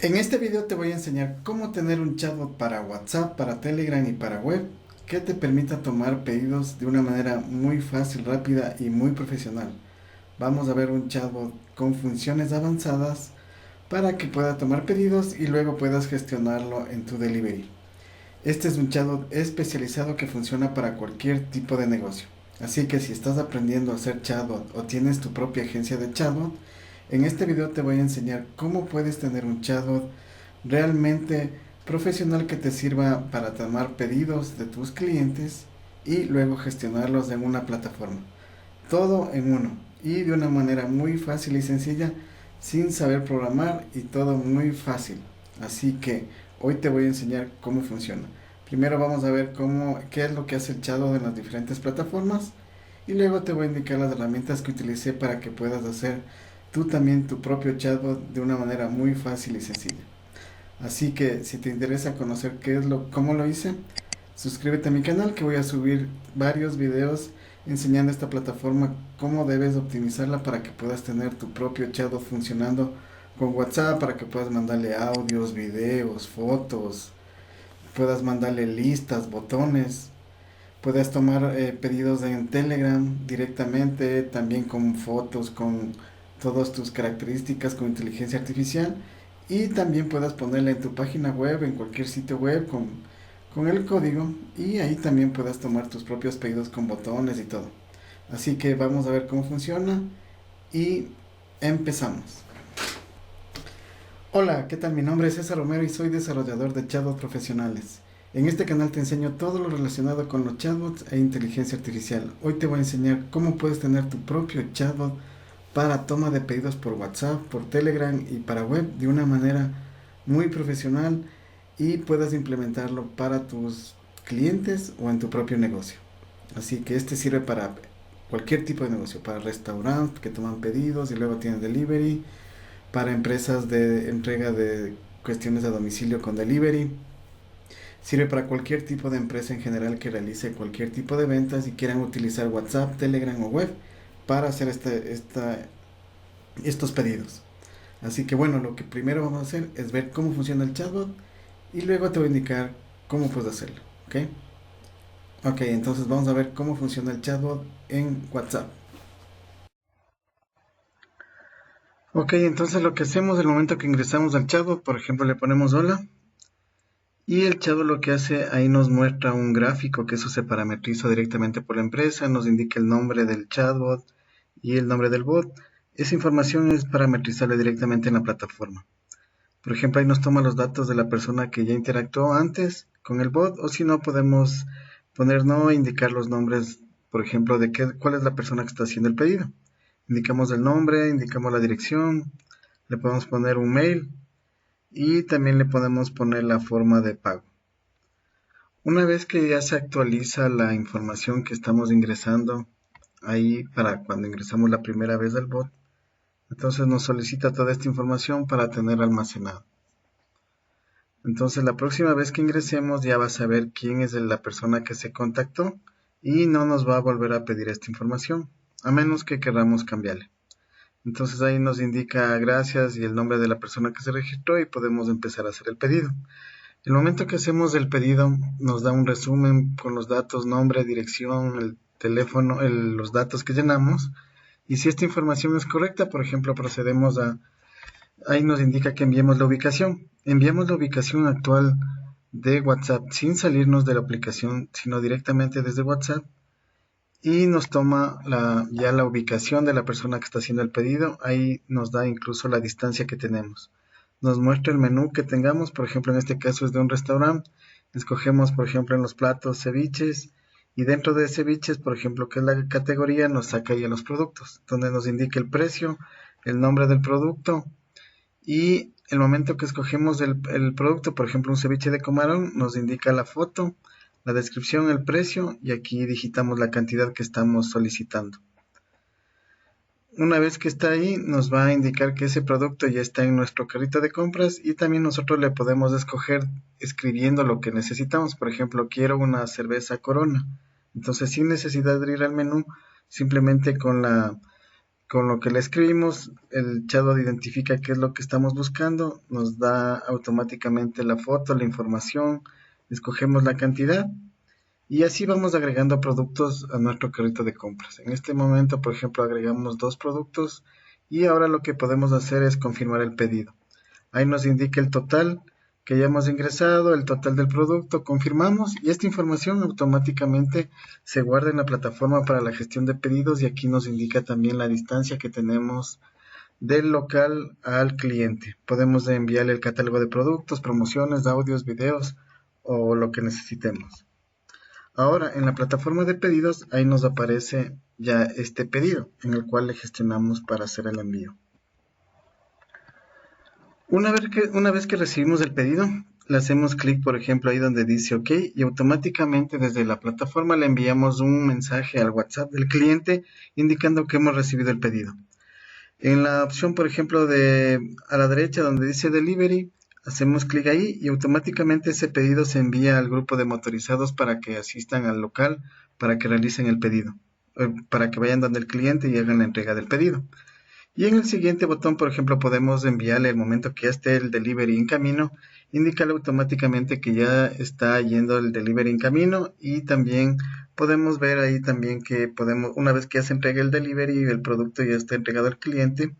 En este video te voy a enseñar cómo tener un chatbot para WhatsApp, para Telegram y para web que te permita tomar pedidos de una manera muy fácil, rápida y muy profesional. Vamos a ver un chatbot con funciones avanzadas para que pueda tomar pedidos y luego puedas gestionarlo en tu delivery. Este es un chatbot especializado que funciona para cualquier tipo de negocio. Así que si estás aprendiendo a hacer chatbot o tienes tu propia agencia de chatbot, en este video te voy a enseñar cómo puedes tener un chatbot realmente profesional que te sirva para tomar pedidos de tus clientes y luego gestionarlos en una plataforma. Todo en uno y de una manera muy fácil y sencilla sin saber programar y todo muy fácil. Así que hoy te voy a enseñar cómo funciona. Primero vamos a ver qué es lo que hace el chatbot en las diferentes plataformas y luego te voy a indicar las herramientas que utilicé para que puedas hacer tú también tu propio chatbot de una manera muy fácil y sencilla. Así que si te interesa conocer cómo lo hice, suscríbete a mi canal que voy a subir varios videos enseñando esta plataforma, cómo debes optimizarla para que puedas tener tu propio chatbot funcionando con WhatsApp, para que puedas mandarle audios, videos, fotos, puedas mandarle listas, botones, puedas tomar pedidos en Telegram directamente, también con fotos, con todas tus características con inteligencia artificial y también puedas ponerla en tu página web, en cualquier sitio web con el código y ahí también puedas tomar tus propios pedidos con botones y todo. Así que vamos a ver cómo funciona y empezamos. Hola, ¿qué tal? Mi nombre es César Romero y soy desarrollador de chatbots profesionales. En este canal te enseño todo lo relacionado con los chatbots e inteligencia artificial. Hoy te voy a enseñar cómo puedes tener tu propio chatbot para toma de pedidos por WhatsApp, por Telegram y para web de una manera muy profesional y puedas implementarlo para tus clientes o en tu propio negocio. Así que este sirve para cualquier tipo de negocio, para restaurantes que toman pedidos y luego tienen delivery, para empresas de entrega de cuestiones a domicilio con delivery. Sirve para cualquier tipo de empresa en general que realice cualquier tipo de ventas y quieran utilizar WhatsApp, Telegram o web para hacer estos pedidos. Así que bueno, lo que primero vamos a hacer es ver cómo funciona el chatbot y luego te voy a indicar cómo puedes hacerlo. ¿Ok? Ok, entonces vamos a ver cómo funciona el chatbot en WhatsApp. Ok, entonces lo que hacemos el momento que ingresamos al chatbot, por ejemplo, le ponemos hola. Y el chatbot lo que hace ahí nos muestra un gráfico que eso se parametriza directamente por la empresa, nos indica el nombre del chatbot y el nombre del bot. Esa información es parametrizable directamente en la plataforma. Por ejemplo, ahí nos toma los datos de la persona que ya interactuó antes con el bot, o si no, podemos poner no e indicar los nombres, por ejemplo, cuál es la persona que está haciendo el pedido. Indicamos el nombre, indicamos la dirección, le podemos poner un mail y también le podemos poner la forma de pago. Una vez que ya se actualiza la información que estamos ingresando ahí para cuando ingresamos la primera vez al bot, entonces nos solicita toda esta información para tener almacenado. Entonces la próxima vez que ingresemos ya va a saber quién es la persona que se contactó y no nos va a volver a pedir esta información, a menos que queramos cambiarle. Entonces ahí nos indica gracias y el nombre de la persona que se registró y podemos empezar a hacer el pedido. El momento que hacemos el pedido nos da un resumen con los datos, nombre, dirección, el teléfono, los datos que llenamos. Y si esta información es correcta, por ejemplo, ahí nos indica que enviemos la ubicación. Enviamos la ubicación actual de WhatsApp sin salirnos de la aplicación, sino directamente desde WhatsApp. Y nos toma ya la ubicación de la persona que está haciendo el pedido. Ahí nos da incluso la distancia que tenemos. Nos muestra el menú que tengamos, por ejemplo, en este caso es de un restaurante. Escogemos, por ejemplo, en los platos ceviches y dentro de ceviches, por ejemplo, que es la categoría, nos saca ya los productos, donde nos indica el precio, el nombre del producto y el momento que escogemos el producto, por ejemplo, un ceviche de camarón, nos indica la foto, la descripción, el precio y aquí digitamos la cantidad que estamos solicitando. Una vez que está ahí, nos va a indicar que ese producto ya está en nuestro carrito de compras y también nosotros le podemos escoger escribiendo lo que necesitamos. Por ejemplo, quiero una cerveza Corona. Entonces, sin necesidad de ir al menú, simplemente con Con lo que le escribimos, el chatbot identifica qué es lo que estamos buscando, nos da automáticamente la foto, la información, escogemos la cantidad y así vamos agregando productos a nuestro carrito de compras. En este momento, por ejemplo, agregamos 2 productos y ahora lo que podemos hacer es confirmar el pedido. Ahí nos indica el total que ya hemos ingresado, el total del producto, confirmamos y esta información automáticamente se guarda en la plataforma para la gestión de pedidos y aquí nos indica también la distancia que tenemos del local al cliente. Podemos enviarle el catálogo de productos, promociones, audios, videos o lo que necesitemos. Ahora, en la plataforma de pedidos, ahí nos aparece ya este pedido, en el cual le gestionamos para hacer el envío. Una vez que recibimos el pedido, le hacemos clic, por ejemplo, ahí donde dice OK, y automáticamente desde la plataforma le enviamos un mensaje al WhatsApp del cliente indicando que hemos recibido el pedido. En la opción, por ejemplo, a la derecha donde dice Delivery, hacemos clic ahí y automáticamente ese pedido se envía al grupo de motorizados para que asistan al local, para que realicen el pedido, para que vayan donde el cliente y hagan la entrega del pedido. Y en el siguiente botón, por ejemplo, podemos enviarle el momento que ya esté el delivery en camino, indicarle automáticamente que ya está yendo el delivery en camino y también podemos ver ahí también que podemos, una vez que ya se entregue el delivery y el producto ya está entregado al cliente,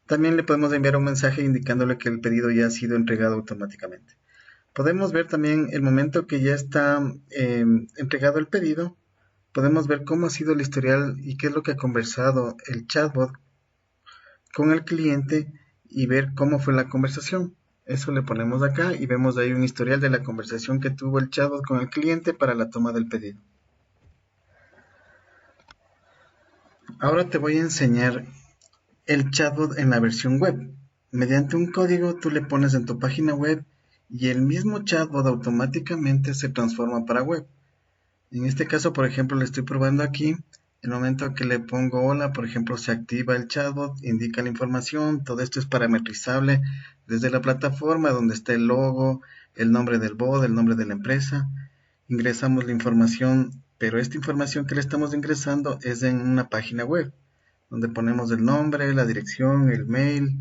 también le podemos enviar un mensaje indicándole que el pedido ya ha sido entregado automáticamente. Podemos ver también el momento que ya está entregado el pedido, podemos ver cómo ha sido el historial y qué es lo que ha conversado el chatbot con el cliente y ver cómo fue la conversación. Eso le ponemos acá y vemos ahí un historial de la conversación que tuvo el chatbot con el cliente para la toma del pedido. Ahora te voy a enseñar el chatbot en la versión web. Mediante un código tú le pones en tu página web y el mismo chatbot automáticamente se transforma para web. En este caso, por ejemplo, le estoy probando aquí. El momento que le pongo hola, por ejemplo, se activa el chatbot, indica la información. Todo esto es parametrizable desde la plataforma donde está el logo, el nombre del bot, el nombre de la empresa. Ingresamos la información, pero esta información que le estamos ingresando es en una página web, donde ponemos el nombre, la dirección, el mail,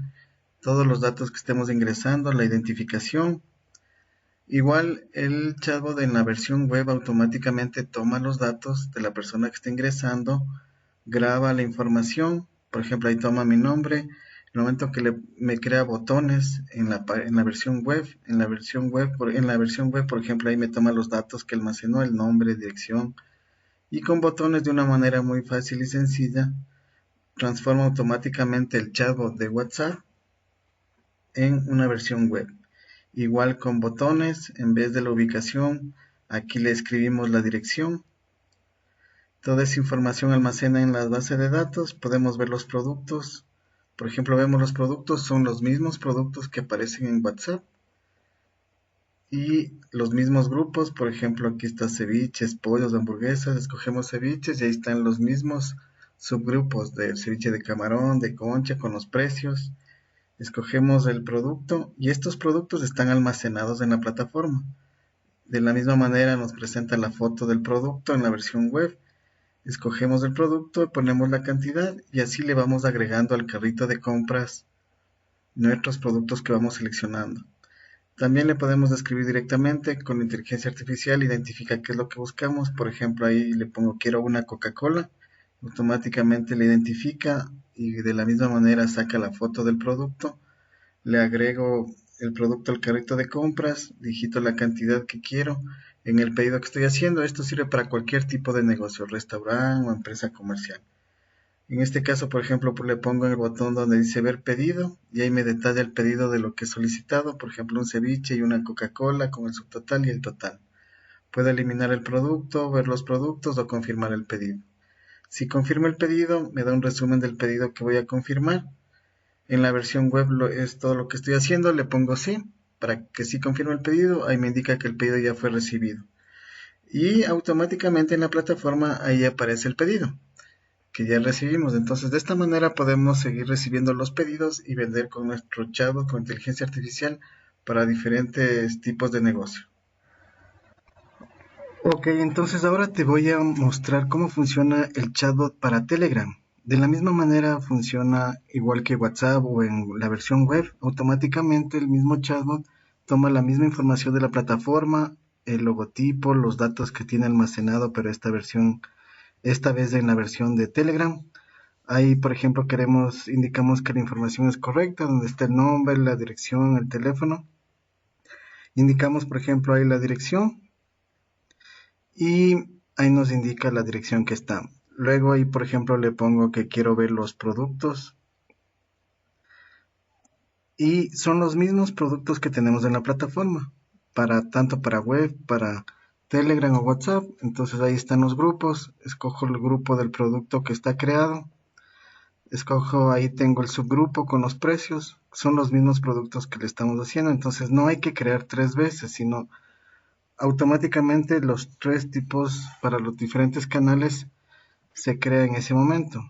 todos los datos que estemos ingresando, la identificación. Igual el chatbot en la versión web automáticamente toma los datos de la persona que está ingresando, graba la información, por ejemplo ahí toma mi nombre, en el momento que me crea botones en la versión web, en la versión web, por ejemplo ahí me toma los datos que almacenó, el nombre, dirección, y con botones de una manera muy fácil y sencilla, transforma automáticamente el chatbot de WhatsApp en una versión web. Igual con botones, en vez de la ubicación, aquí le escribimos la dirección. Toda esa información almacena en la base de datos. Podemos ver los productos. Por ejemplo, vemos los productos, son los mismos productos que aparecen en WhatsApp. Y los mismos grupos, por ejemplo, aquí está ceviches, pollos, hamburguesas. Escogemos ceviches y ahí están los mismos subgrupos de ceviche de camarón, de concha, con los precios. Escogemos el producto y estos productos están almacenados en la plataforma. De la misma manera nos presenta la foto del producto en la versión web. Escogemos el producto, ponemos la cantidad y así le vamos agregando al carrito de compras nuestros productos que vamos seleccionando. También le podemos describir directamente con inteligencia artificial, identifica qué es lo que buscamos. Por ejemplo, ahí le pongo quiero una Coca-Cola, automáticamente le identifica y de la misma manera saca la foto del producto. Le agrego el producto al carrito de compras, digito la cantidad que quiero en el pedido que estoy haciendo. Esto sirve para cualquier tipo de negocio, restaurante o empresa comercial. En este caso, por ejemplo, pues le pongo en el botón donde dice ver pedido y ahí me detalla el pedido de lo que he solicitado, por ejemplo, un ceviche y una Coca-Cola con el subtotal y el total. Puedo eliminar el producto, ver los productos o confirmar el pedido. Si confirmo el pedido, me da un resumen del pedido que voy a confirmar. En la versión web es todo lo que estoy haciendo, le pongo sí, para que sí confirme el pedido, ahí me indica que el pedido ya fue recibido. Y automáticamente en la plataforma ahí aparece el pedido que ya recibimos. Entonces de esta manera podemos seguir recibiendo los pedidos y vender con nuestro chatbot con inteligencia artificial para diferentes tipos de negocio. Ok, entonces ahora te voy a mostrar cómo funciona el chatbot para Telegram. De la misma manera funciona igual que WhatsApp o en la versión web. Automáticamente el mismo chatbot toma la misma información de la plataforma, el logotipo, los datos que tiene almacenado, pero esta vez en la versión de Telegram. Ahí, por ejemplo, indicamos que la información es correcta, donde está el nombre, la dirección, el teléfono. Indicamos, por ejemplo, ahí la dirección y ahí nos indica la dirección que está. Luego ahí, por ejemplo, le pongo que quiero ver los productos y son los mismos productos que tenemos en la plataforma, tanto para web, para Telegram o WhatsApp. Entonces ahí están los grupos, escojo el grupo del producto que está creado, escojo ahí tengo el subgrupo con los precios, son los mismos productos que le estamos haciendo, entonces no hay que crear 3 veces, sino automáticamente los 3 tipos para los diferentes canales se crea en ese momento.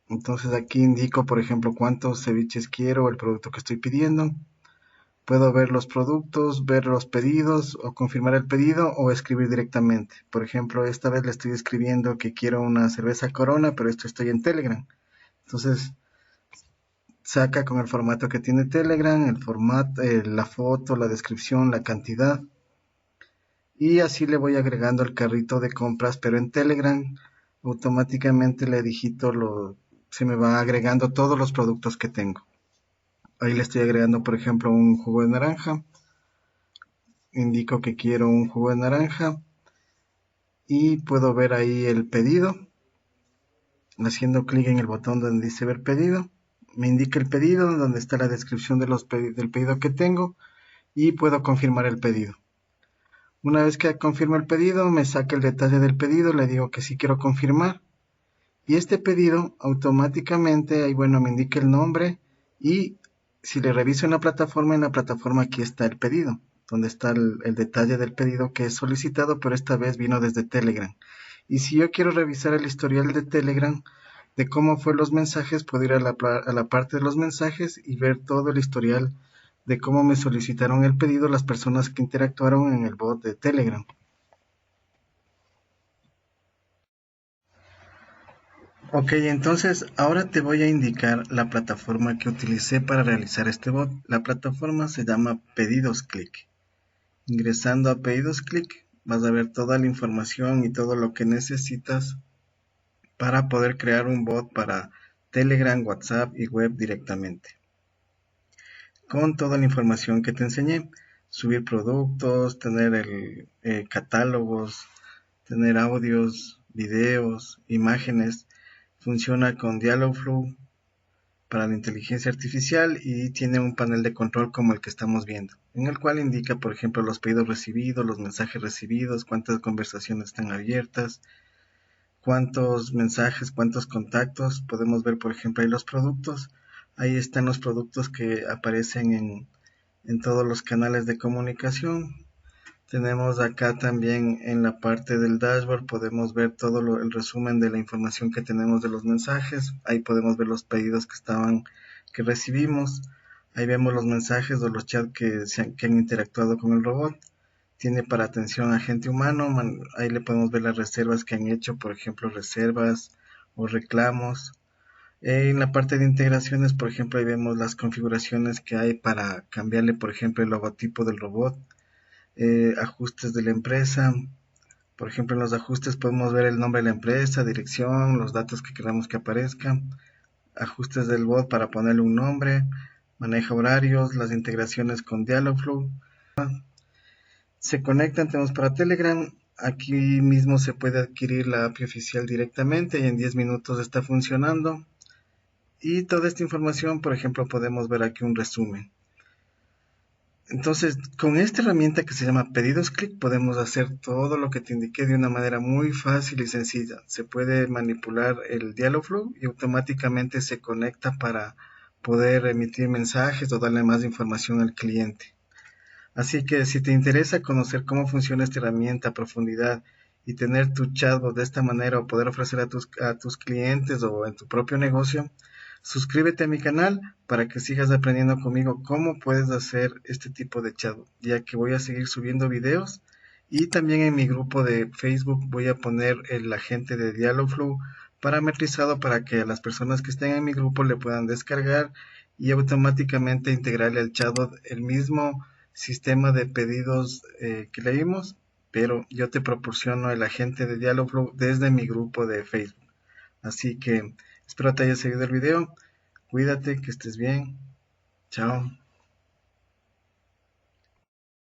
Entonces aquí indico, por ejemplo, cuántos ceviches quiero, el producto que estoy pidiendo. Puedo ver los productos, ver los pedidos o confirmar el pedido o escribir directamente. Por ejemplo, esta vez le estoy escribiendo que quiero una cerveza Corona, pero esto estoy en Telegram. Entonces saca con el formato que tiene Telegram, el formato, la foto, la descripción, la cantidad. Y así le voy agregando el carrito de compras, pero en Telegram automáticamente se me va agregando todos los productos que tengo. Ahí le estoy agregando, por ejemplo, un jugo de naranja. Indico que quiero un jugo de naranja y puedo ver ahí el pedido. Haciendo clic en el botón donde dice ver pedido, me indica el pedido, donde está la descripción del pedido que tengo y puedo confirmar el pedido. Una vez que confirmo el pedido, me saca el detalle del pedido, le digo que sí quiero confirmar. Y este pedido automáticamente, ahí bueno, me indica el nombre y si le reviso en la plataforma aquí está el pedido, donde está el detalle del pedido que es solicitado, pero esta vez vino desde Telegram. Y si yo quiero revisar el historial de Telegram, de cómo fue los mensajes, puedo ir a la parte de los mensajes y ver todo el historial de cómo me solicitaron el pedido las personas que interactuaron en el bot de Telegram. Ok, entonces ahora te voy a indicar la plataforma que utilicé para realizar este bot. La plataforma se llama Pedidos Click. Ingresando a Pedidos Click vas a ver toda la información y todo lo que necesitas para poder crear un bot para Telegram, WhatsApp y web directamente. Con toda la información que te enseñé. Subir productos, tener catálogos, tener audios, videos, imágenes. Funciona con Dialogflow para la inteligencia artificial y tiene un panel de control como el que estamos viendo, en el cual indica, por ejemplo, los pedidos recibidos, los mensajes recibidos, cuántas conversaciones están abiertas, cuántos mensajes, cuántos contactos. Podemos ver, por ejemplo, ahí los productos. Ahí están los productos que aparecen en todos los canales de comunicación. Tenemos acá también en la parte del dashboard, podemos ver el resumen de la información que tenemos de los mensajes. Ahí podemos ver los pedidos que recibimos. Ahí vemos los mensajes o los chats que han interactuado con el robot. Tiene para atención a agente humano. Ahí le podemos ver las reservas que han hecho, por ejemplo, reservas o reclamos. En la parte de integraciones, por ejemplo, ahí vemos las configuraciones que hay para cambiarle, por ejemplo, el logotipo del robot. Ajustes de la empresa. Por ejemplo, en los ajustes podemos ver el nombre de la empresa, dirección, los datos que queramos que aparezcan. Ajustes del bot para ponerle un nombre. Maneja horarios, las integraciones con Dialogflow. Se conectan, tenemos para Telegram. Aquí mismo se puede adquirir la API oficial directamente y en 10 minutos está funcionando. Y toda esta información, por ejemplo, podemos ver aquí un resumen. Entonces, con esta herramienta que se llama Pedidos Click podemos hacer todo lo que te indiqué de una manera muy fácil y sencilla. Se puede manipular el Dialogflow y automáticamente se conecta para poder emitir mensajes o darle más información al cliente. Así que si te interesa conocer cómo funciona esta herramienta a profundidad y tener tu chatbot de esta manera o poder ofrecer a tus clientes o en tu propio negocio, suscríbete a mi canal para que sigas aprendiendo conmigo cómo puedes hacer este tipo de chatbot, ya que voy a seguir subiendo videos y también en mi grupo de Facebook voy a poner el agente de Dialogflow parametrizado para que las personas que estén en mi grupo le puedan descargar y automáticamente integrarle al chatbot el mismo sistema de pedidos que leímos, pero yo te proporciono el agente de Dialogflow desde mi grupo de Facebook. Así que espero te haya seguido el video. Cuídate, que estés bien. Chao.